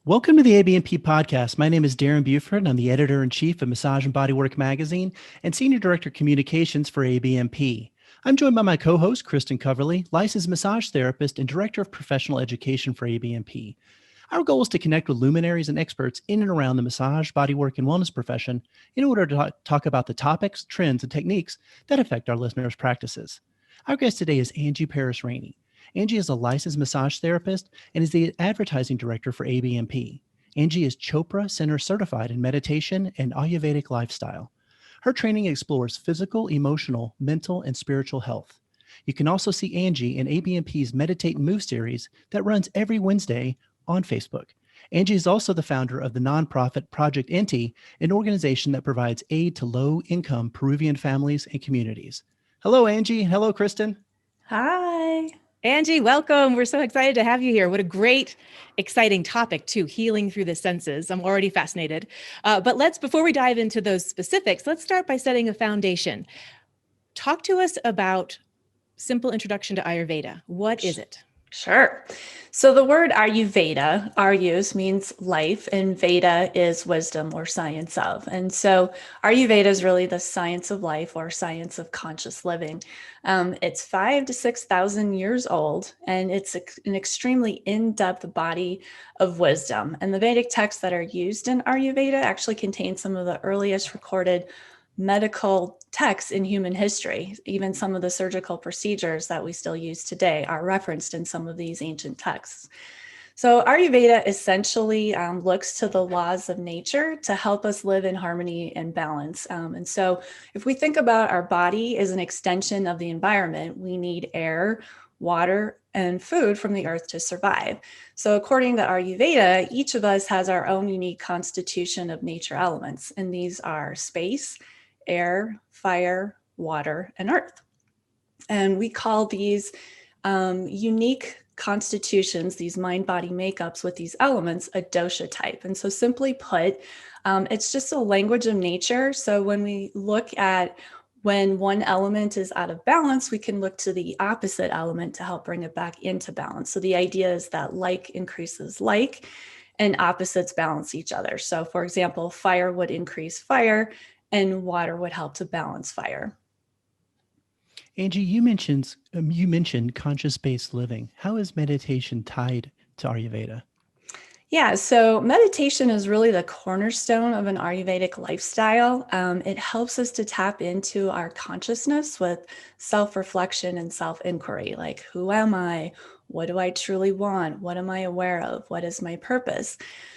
Welcome to the ABMP podcast. My name is Darren Buford, and I'm the editor-in-chief of Massage and Bodywork magazine and senior director of communications for ABMP. I'm joined by my co-host, Kristen Coverly, licensed massage therapist and director of professional education for ABMP. Our goal is to connect with luminaries and experts in and around the massage, bodywork, and wellness profession in order to talk about the topics, trends, and techniques that affect our listeners' practices. Our guest today is Angie Parris-Raney. Angie is a licensed massage therapist and is the advertising director for ABMP. Angie is Chopra Center Certified in meditation and Ayurvedic lifestyle. Her training explores physical, emotional, mental, and spiritual health. You can also see Angie in ABMP's Meditate and Move series that runs every Wednesday on Facebook. Angie is also the founder of the nonprofit Project Enti, an organization that provides aid to low-income Peruvian families and communities. Hello, Angie. Hello, Kristen. Hi. Angie, welcome. We're so excited to have you here. What a great, exciting topic too, healing through the senses. I'm already fascinated. But before we dive into those specifics, let's start by setting a foundation. Talk to us about simple introduction to Ayurveda. What is it? Sure. So the word Ayurveda, Aryus means life, and Veda is wisdom or science of. And so Ayurveda is really the science of life or science of conscious living. It's 5,000 to 6,000 years old, and it's an extremely in-depth body of wisdom. And the Vedic texts that are used in Ayurveda actually contain some of the earliest recorded medical texts in human history. Even some of the surgical procedures that we still use today are referenced in some of these ancient texts. So Ayurveda essentially looks to the laws of nature to help us live in harmony and balance. And so if we think about our body as an extension of the environment, we need air, water, and food from the earth to survive. So according to Ayurveda, each of us has our own unique constitution of nature elements, and these are space, air, fire, water, and earth. And we call these unique constitutions, these mind-body makeups with these elements, a dosha type. And so simply put, it's just a language of nature. So when we look at when one element is out of balance, we can look to the opposite element to help bring it back into balance. So the idea is that like increases like, and opposites balance each other. So for example, fire would increase fire, and water would help to balance fire. Angie, you mentioned conscious-based living. How is meditation tied to Ayurveda? Yeah, so meditation is really the cornerstone of an Ayurvedic lifestyle. It helps us to tap into our consciousness with self-reflection and self-inquiry, like who am I? What do I truly want? What am I aware of? What is my purpose?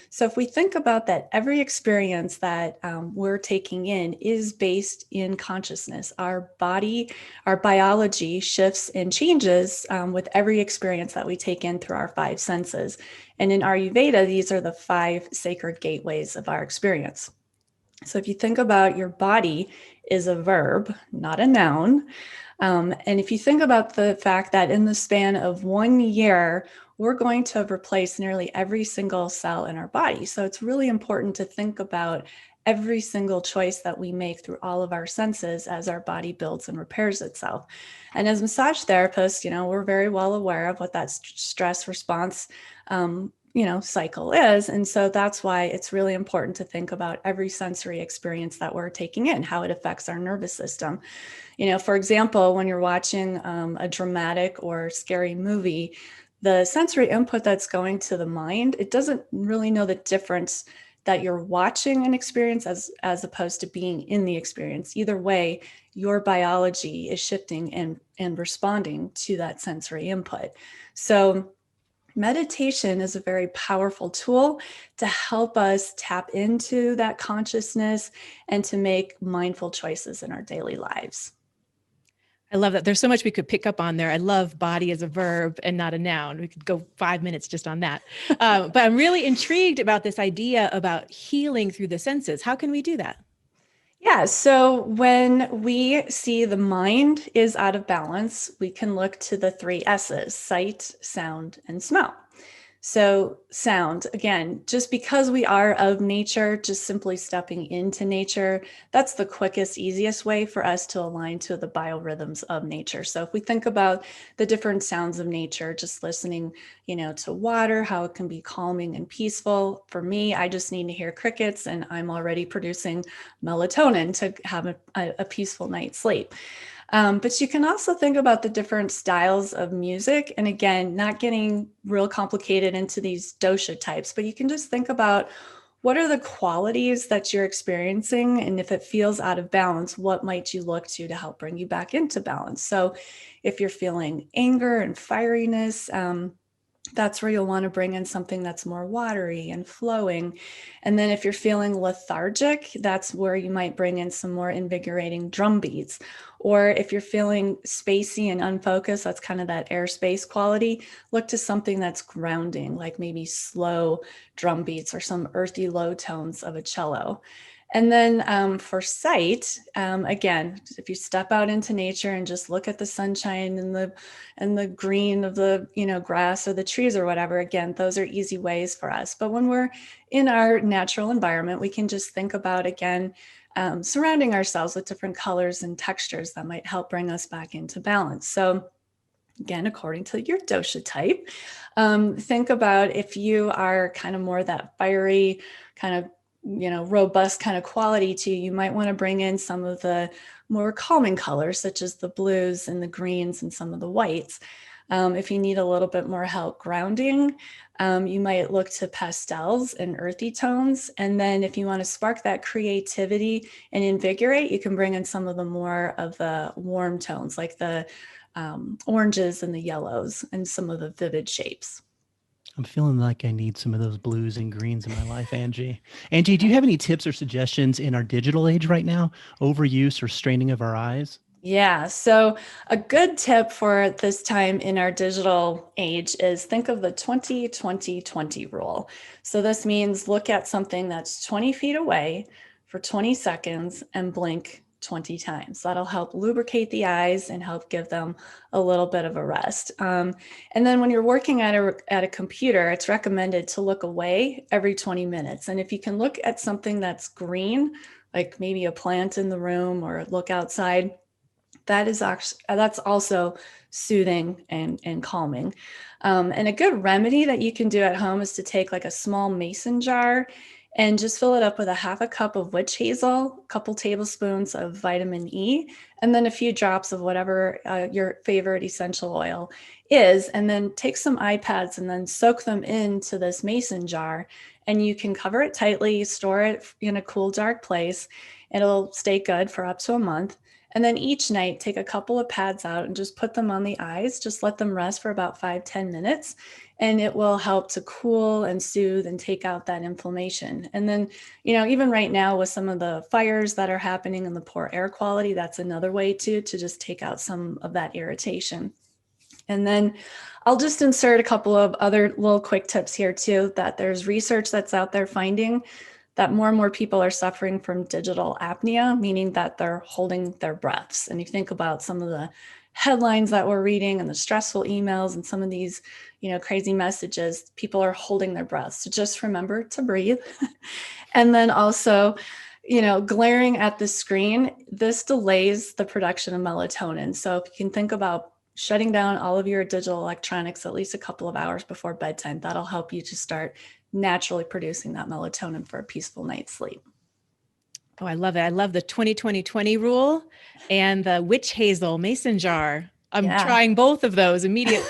So if we think about that, every experience that we're taking in is based in consciousness. Our body, our biology shifts and changes with every experience that we take in through our five senses. And in Ayurveda, these are the five sacred gateways of our experience. So if you think about your body is a verb, not a noun. And if you think about the fact that in the span of 1 year, we're going to replace nearly every single cell in our body. So it's really important to think about every single choice that we make through all of our senses as our body builds and repairs itself. And as massage therapists, we're very well aware of what that stress response cycle is. And so that's why it's really important to think about every sensory experience that we're taking in, how it affects our nervous system. For example, when you're watching a dramatic or scary movie, the sensory input that's going to the mind, it doesn't really know the difference that you're watching an experience as opposed to being in the experience. Either way, your biology is shifting and responding to that sensory input. So meditation is a very powerful tool to help us tap into that consciousness and to make mindful choices in our daily lives. I love that. There's so much we could pick up on there. I love body as a verb and not a noun. We could go 5 minutes just on that. But I'm really intrigued about this idea about healing through the senses. How can we do that? Yeah, so when we see the mind is out of balance, we can look to the three S's, sight, sound, and smell. So sound, again, just because we are of nature, just simply stepping into nature, that's the quickest, easiest way for us to align to the biorhythms of nature. So if we think about the different sounds of nature, just listening, to water, how it can be calming and peaceful. For me, I just need to hear crickets and I'm already producing melatonin to have a peaceful night's sleep. But you can also think about the different styles of music. And again, not getting real complicated into these dosha types, but you can just think about what are the qualities that you're experiencing? And if it feels out of balance, what might you look to help bring you back into balance? So if you're feeling anger and fieriness, that's where you'll want to bring in something that's more watery and flowing. And then if you're feeling lethargic, that's where you might bring in some more invigorating drum beats. Or if you're feeling spacey and unfocused, that's kind of that airspace quality, look to something that's grounding, like maybe slow drum beats or some earthy low tones of a cello. And then for sight, again, if you step out into nature and just look at the sunshine and the green of the grass or the trees or whatever, again, those are easy ways for us. But when we're in our natural environment, we can just think about, again, surrounding ourselves with different colors and textures that might help bring us back into balance. So again, according to your dosha type, think about if you are kind of more that fiery kind of robust kind of quality to you, you might want to bring in some of the more calming colors, such as the blues and the greens and some of the whites. If you need a little bit more help grounding, you might look to pastels and earthy tones. And then if you want to spark that creativity and invigorate, you can bring in some of the more of the warm tones, like the oranges and the yellows and some of the vivid shapes. I'm feeling like I need some of those blues and greens in my life, Angie. Angie, do you have any tips or suggestions in our digital age right now? Overuse or straining of our eyes? Yeah, so a good tip for this time in our digital age is think of the 20-20-20 rule. So this means look at something that's 20 feet away for 20 seconds and blink 20 times. That'll help lubricate the eyes and help give them a little bit of a rest. And then when you're working at a computer, it's recommended to look away every 20 minutes. And if you can look at something that's green, like maybe a plant in the room or look outside, that's also soothing and calming. And a good remedy that you can do at home is to take like a small mason jar and just fill it up with a half a cup of witch hazel, a couple tablespoons of vitamin E, and then a few drops of whatever your favorite essential oil is. And then take some iPads and then soak them into this mason jar. And you can cover it tightly, store it in a cool, dark place. It'll stay good for up to a month. And then each night, take a couple of pads out and just put them on the eyes. Just let them rest for about 5-10 minutes. And it will help to cool and soothe and take out that inflammation. And then, even right now with some of the fires that are happening and the poor air quality, that's another way to just take out some of that irritation. And then I'll just insert a couple of other little quick tips here too, that there's research that's out there finding that more and more people are suffering from digital apnea, meaning that they're holding their breaths. And you think about some of the headlines that we're reading and the stressful emails and some of these, crazy messages, people are holding their breaths. So just remember to breathe. And then also, glaring at the screen, this delays the production of melatonin. So if you can think about shutting down all of your digital electronics at least a couple of hours before bedtime, that'll help you to start naturally producing that melatonin for a peaceful night's sleep. Oh, I love it. I love the 20-20-20 rule and the witch hazel mason jar. I'm trying both of those immediately.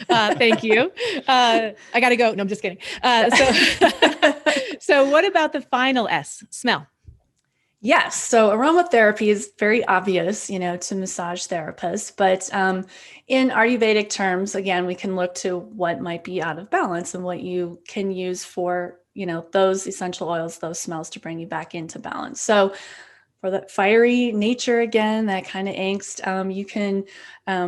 Thank you. I got to go. No, I'm just kidding. So what about the final S, smell? Yes. So aromatherapy is very obvious, to massage therapists, but in Ayurvedic terms, again, we can look to what might be out of balance and what you can use for, those essential oils, those smells to bring you back into balance. So for that fiery nature, again, that kind of angst, you can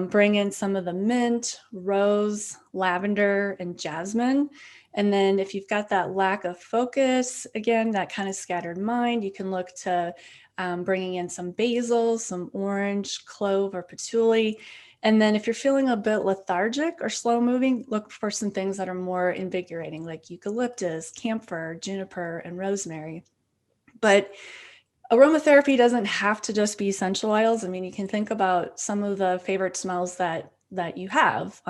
bring in some of the mint, rose, lavender, and jasmine. And then if you've got that lack of focus, again, that kind of scattered mind, you can look to bringing in some basil, some orange, clove, or patchouli. And then if you're feeling a bit lethargic or slow moving, look for some things that are more invigorating, like eucalyptus, camphor, juniper, and rosemary. But aromatherapy doesn't have to just be essential oils. I mean, you can think about some of the favorite smells that you have.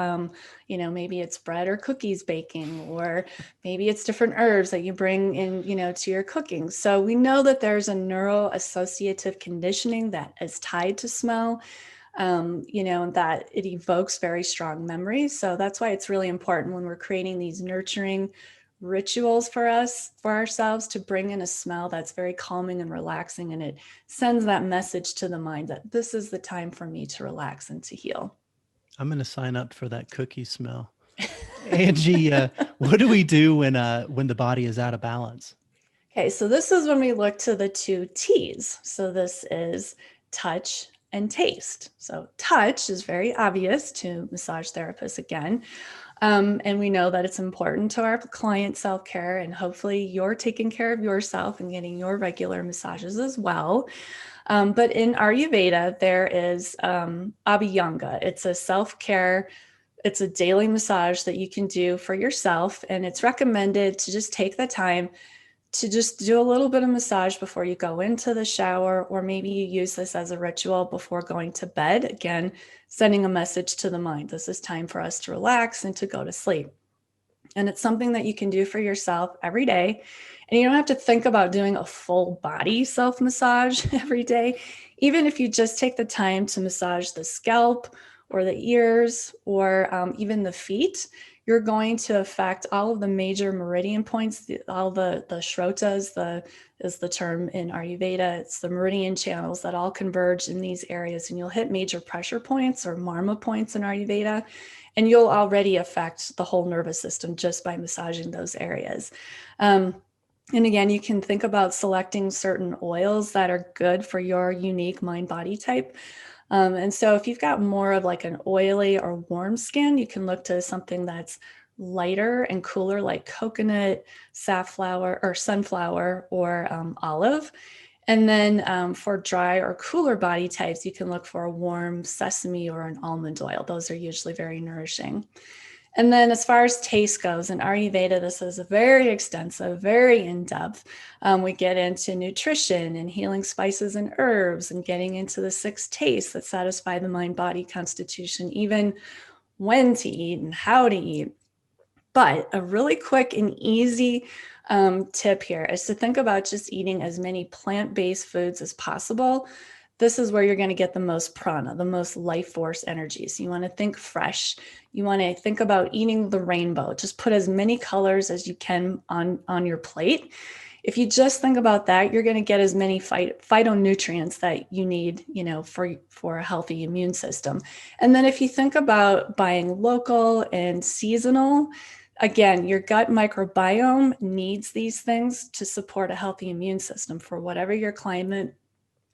Maybe it's bread or cookies baking, or maybe it's different herbs that you bring in, to your cooking. So we know that there's a neuroassociative conditioning that is tied to smell, that it evokes very strong memories. So that's why it's really important when we're creating these nurturing rituals for ourselves, to bring in a smell that's very calming and relaxing, and it sends that message to the mind that this is the time for me to relax and to heal. I'm going to sign up for that cookie smell. Angie, what do we do when the body is out of balance? Okay, so this is when we look to the two T's. So this is touch and taste. So touch is very obvious to massage therapists again. And we know that it's important to our client self-care, and hopefully you're taking care of yourself and getting your regular massages as well. But in Ayurveda, there is Abhyanga. It's a self-care, it's a daily massage that you can do for yourself. And it's recommended to just take the time to just do a little bit of massage before you go into the shower, or maybe you use this as a ritual before going to bed. Again, sending a message to the mind. This is time for us to relax and to go to sleep. And it's something that you can do for yourself every day. And you don't have to think about doing a full body self-massage every day. Even if you just take the time to massage the scalp or the ears, or even the feet, you're going to affect all of the major meridian points, all the shrotas, is the term in Ayurveda. It's the meridian channels that all converge in these areas, and you'll hit major pressure points, or marma points in Ayurveda, and you'll already affect the whole nervous system just by massaging those areas. And again, you can think about selecting certain oils that are good for your unique mind-body type. And so if you've got more of like an oily or warm skin, you can look to something that's lighter and cooler, like coconut, safflower or sunflower, or olive. And then for dry or cooler body types, you can look for a warm sesame or an almond oil. Those are usually very nourishing. And then as far as taste goes, in Ayurveda, this is a very extensive, very in-depth. We get into nutrition and healing spices and herbs, and getting into the 6 tastes that satisfy the mind, body, constitution, even when to eat and how to eat. But a really quick and easy tip here is to think about just eating as many plant-based foods as possible. This is where you're going to get the most prana, the most life force energy. So you want to think fresh. You want to think about eating the rainbow. Just put as many colors as you can on your plate. If you just think about that, you're going to get as many phytonutrients that you need, for a healthy immune system. And then if you think about buying local and seasonal, again, your gut microbiome needs these things to support a healthy immune system for whatever your climate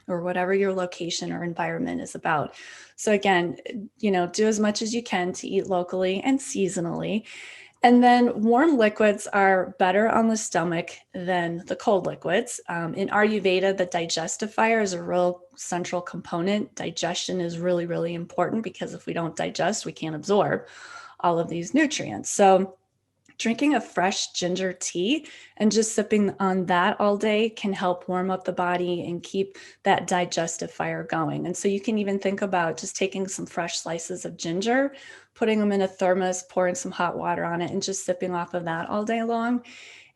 or whatever your location or environment is about. So again, do as much as you can to eat locally and seasonally. And then warm liquids are better on the stomach than the cold liquids. In Ayurveda, the digestifier is a real central component. Digestion is really, really important, because if we don't digest, we can't absorb all of these nutrients. So drinking a fresh ginger tea and just sipping on that all day can help warm up the body and keep that digestive fire going. And so you can even think about just taking some fresh slices of ginger, putting them in a thermos, pouring some hot water on it, and just sipping off of that all day long.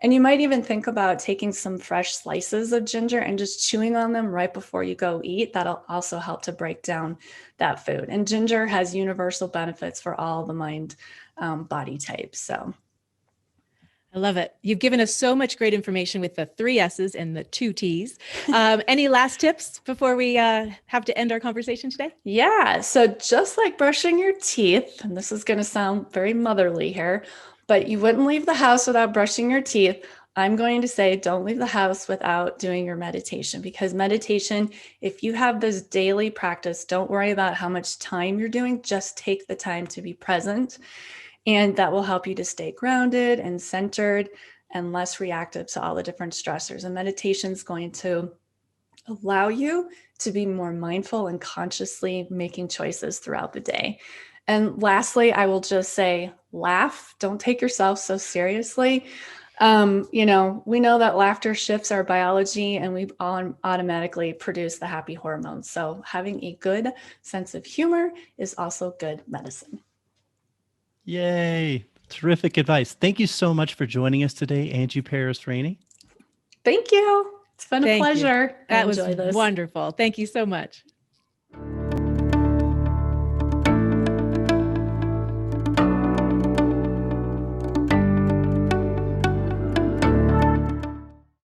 And you might even think about taking some fresh slices of ginger and just chewing on them right before you go eat. That'll also help to break down that food. And ginger has universal benefits for all the mind, body types. So I love it. You've given us so much great information with the 3 S's and the 2 T's. Any last tips before we have to end our conversation today? Yeah. So just like brushing your teeth, and this is going to sound very motherly here, but you wouldn't leave the house without brushing your teeth. I'm going to say, don't leave the house without doing your meditation, because meditation, if you have this daily practice, don't worry about how much time you're doing, just take the time to be present. And that will help you to stay grounded and centered and less reactive to all the different stressors. And meditation is going to allow you to be more mindful and consciously making choices throughout the day. And lastly, I will just say, laugh. Don't take yourself so seriously. We know that laughter shifts our biology and we all automatically produce the happy hormones. So having a good sense of humor is also good medicine. Yay. Terrific advice. Thank you so much for joining us today, Angie Parris-Raney. Thank you. It's been a Thank you. pleasure. That I was enjoy this. wonderful. Thank you so much.